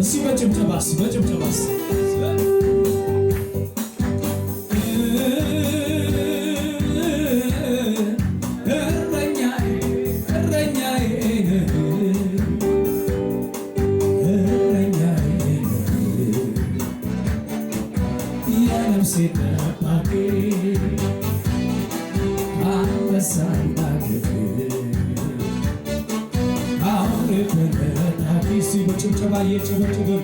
እስቲ በጭብጨባስ በጭብጨባ እየጨበጨብን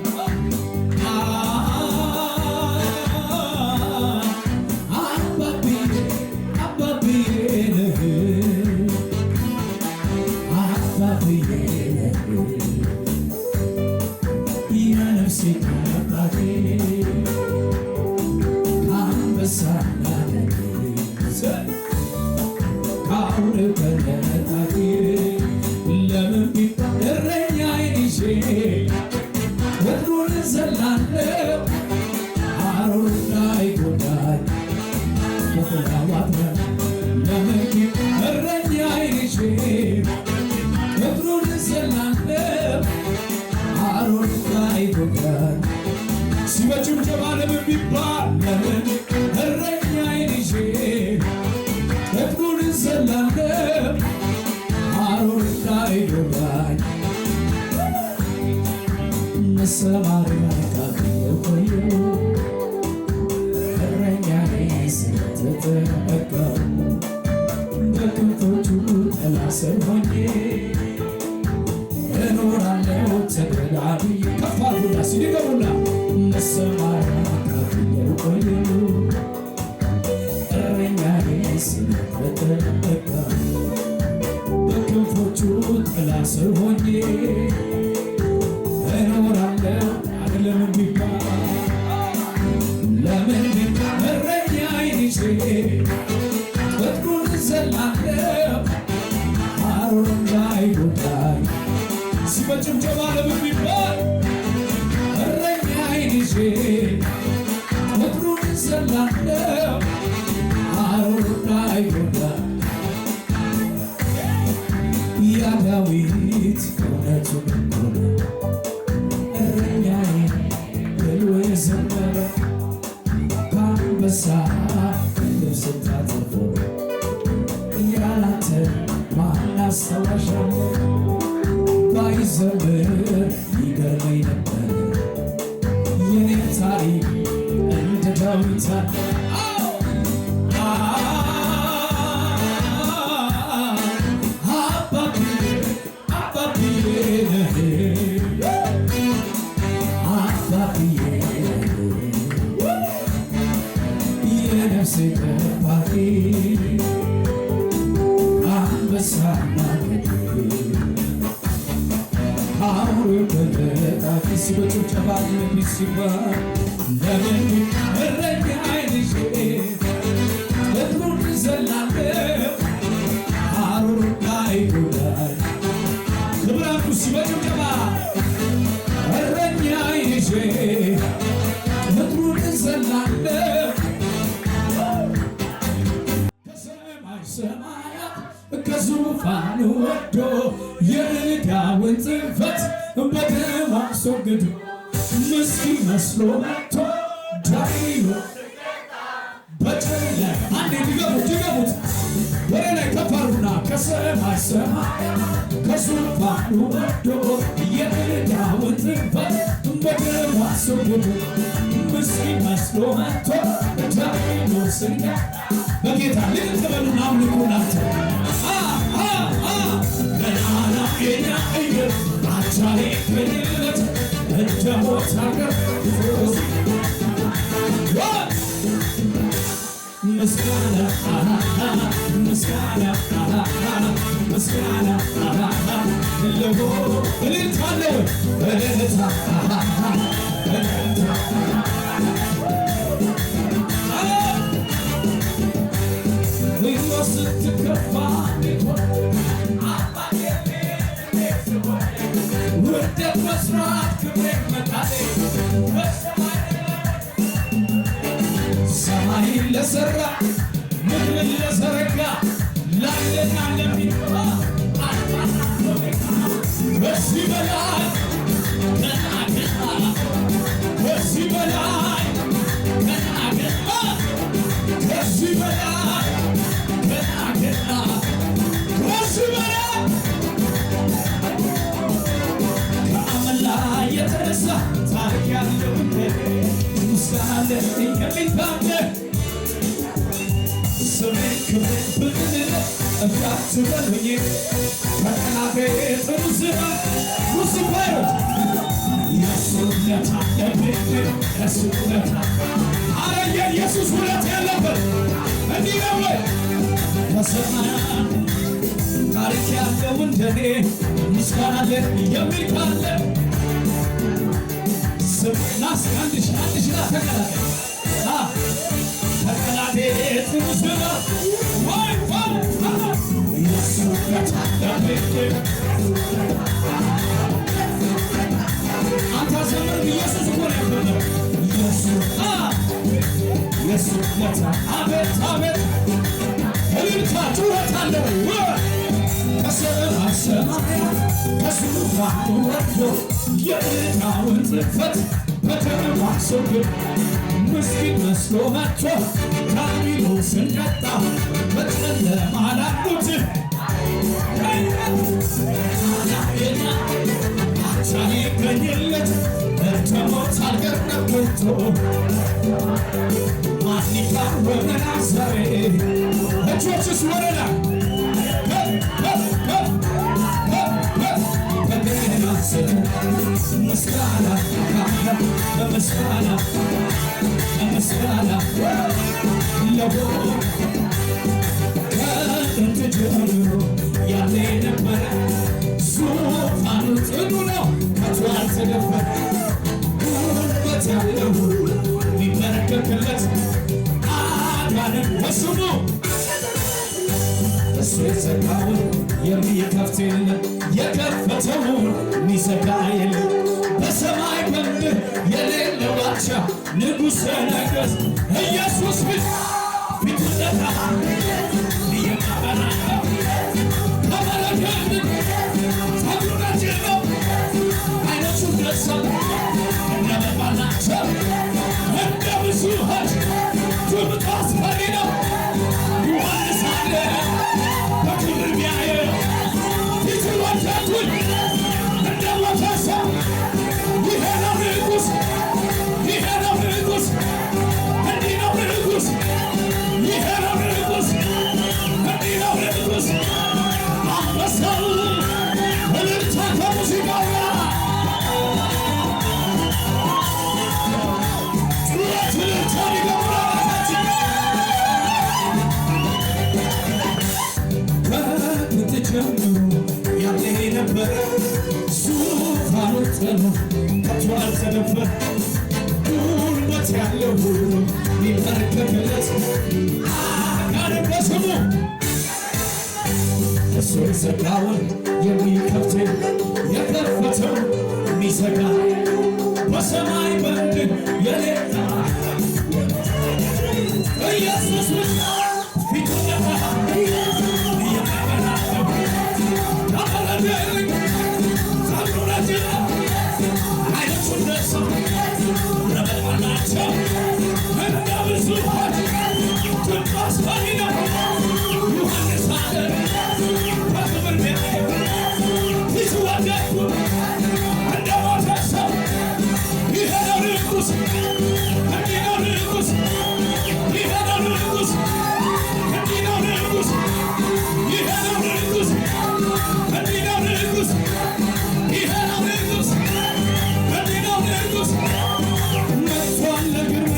ከዙፋኑ ወርዶ የዕዳውን ጽሕፈት በደሙ አስወግዶ ምስኪን መስሎ መጥቶ ዳይሎ በጨለማ አንዴ ድገሙት ወደ ላይ ከፋሩና ከሰማይ ከዙፋኑ ወርዶ የዕዳውን ጽሕፈት በደሙ አስወግዶ ምስኪን መስሎ መጥቶ ዳይሎስን በጌታ ልክ በሉና አምልኩናቸው ገናና የኛ እየር አቻሌ ከሌለት እጀሞት አገር ምስጋና ለሆ እልልታለው እልልታ ስትከፋ ውርደት መስራት ክብሬ መጣሌ ሰማይን ለሠራ ምድርን ለዘረጋ ላለና ለሚኖራ በዚህ በላይ ገና ምስጋና የሚታለ ስሜን ክብሬን ብትል እንዳትበሉኝ ከጠላቴ ጥሩ ስራ ሉሲፈሮች የሱ ውለታ አለብኝ የሱ ውለታ አረ የኢየሱስ ውለታ ያለበት እንዲህ ነው ወይ በሰማያት ታሪክ ያለው እንደኔ ምስጋና አለን የሚል ካለ ስምናስ አንድ ሺህ ተቀላቴ ጥሩ ስራ ወይ የሱ ውለታ አለብኝ አንተ ዘመን ኢየሱስ እኮ ነው ያለው የሱ ውለታ አቤት አቤት እልልታ ጩኸት አለው ከሰማይ ሰማያት ከዙፋኑ ወርዶ የዕዳውን ጽሕፈት በደሙ አስወግዶ ምስኪን መስሎ መጥቶ ዲያብሎስን ቀጣ በጨለማ ላሉት ሳይገኝለት በሞት አልቀረም ከቶ ማን ይቃወመናል ዛሬ እጆችስ ወደ ላይ ምስጋና ምስጋና ምስጋና ለቦ ከጥንት ጀምሮ ያለ ነበረ ዙፋኑ ጽኑ ነው ከቶ አልተደፈረ ጉልበት ያለው የሚመለከትለት አዳንም በስሙ እሱ የዘጋውን የሚከፍት የለም የከፈተውን የሚዘጋ የለም በሰማይ በምድር የሌለው አቻ ንጉሠ ነገሥት ኢየሱስ ፊቱ ለታ እየቀበራ ተመለከትን ተጉረጅ ነው አይኖቹ ደሳ እንደመባናቸው እንደ ብዙዎች ድምጡ አስፈሪ ነው ዮሐንስ አለ በክብር ቢያየ ፊቱ ወደኩኝ እንደ ሞተ ሰው ይሄ ነው ንጉሥ ይሄ ነው ንጉሥ እንዲህ ነው ንጉሥ ይሄ ነው ንጉሥ እንዲህ ነው ንጉሥ አንበሳው እልልታ ከሙዚቃው ጋር ጩኸት እልልታ ሊገቡራታችን ከጥንት ጀምሮ ያለ ነበረ ዙፋኑ ጽኑ ከቶ አልተደፈረ ጉልበት ያለው ሁሉ የሚመለከትለት አዳንም በስሙ እሱ የዘጋውን የሚከፍት የከፈተውን የሚዘጋ በሰማይ በምድር የሌለ ኢየሱስ ፊቱ ለታ እየቀበራለው ተመለከትኝ ተጉረጅ አይኖቹ ደሳ ነበልባላቸው እንደ ብዙዎች ድምጡ አስፈሪ ነው ዮሐንስ አለ በክብር ቢያየ ፊቱ ወደኩ እንደ ሞተ ሰው ይሄ ነው ንጉሥ እንዲህ ነው ንጉሥ ይሄ ነው ንጉሥ እንዲህ ነው ንጉሥ ይሄ ነው ንጉሥ እንዲህ ነው ንጉሥ ይሄ ነው ንጉሥ እንዲህ ነው ንጉሥ መጥቷል ለግርማ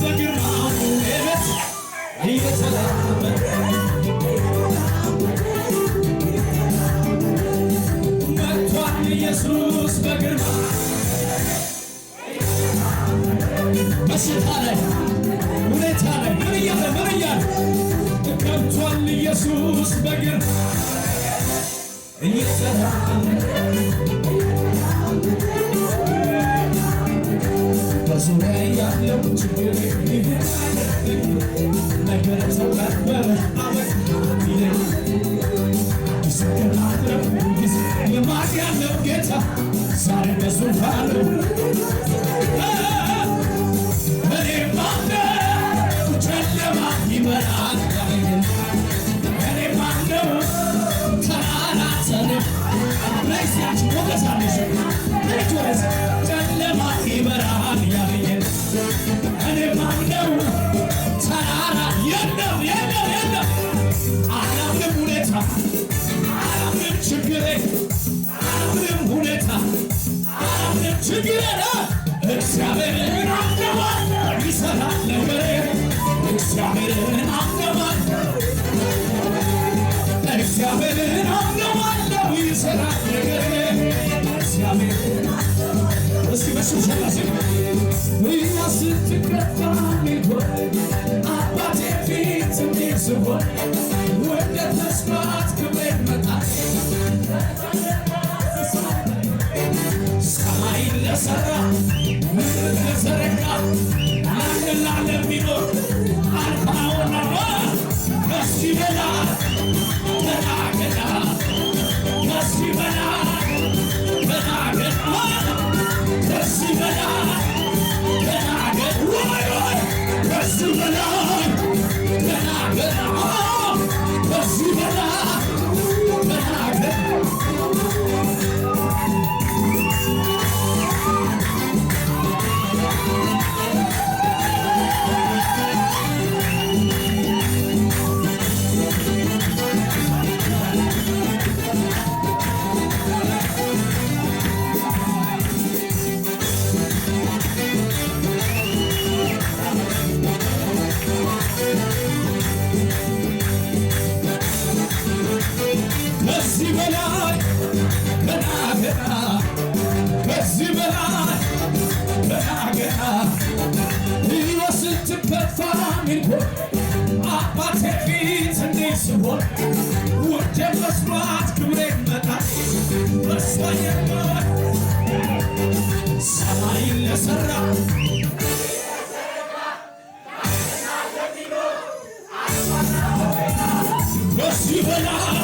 በግርማው ሌሊት እየተራመደ መጥቷል ኢየሱስ በግርማ በሽታ ላይ ሁኔታ ላይ ምን እያለ ገብቷል ኢየሱስ በግርማ እየተራመደ በዙሪያ ያለው ችግር ነገር ተቀበረ ልማድ ያለው ጌታ ዛሬ በዙፋኑ እኔ ማነው ጨለማ ይመራል እኔ ማነው ተራራትን ላይሲያች ሞገሳለሽ ጨለማ ይመራል ያለኝ እግዚአብሔርን አምነዋለሁ ይሠራል ነገሬ እግዚአብሔርን አምነዋለሁ እግዚአብሔርን አምነዋለሁ ይሠራል ነገሬ እግዚአብሔርን እስኪ በስብሰባ እኛ ስትከፋ ሚሆን አባቴ ፊት እንዴት ስሆን ወደ ተስፋት ክብሬ መጣል ሰማይን ለሠራ ምድርን ለዘረጋ ለአንድና ለሚኖር አልፋውና ከዚህ በላይ ገና ገና ከዚህ በላይ ገና ገና ከዚህ በላይ ገና ገና ወይ ወይ ከዚህ በላይ ገና ገና ከዚህ በላይ ገና ገና ከዚህ በላይ ገና ገና ከዚህ በላይ ገና ገና ሕይወት ስትከፋ ሚልኮን አባቴ ፊት እንዴት ስሆን ወደ መስማት ክብሬ ይመጣል መስዋየማ ሰማይን ለሠራ ከዚህ በላይ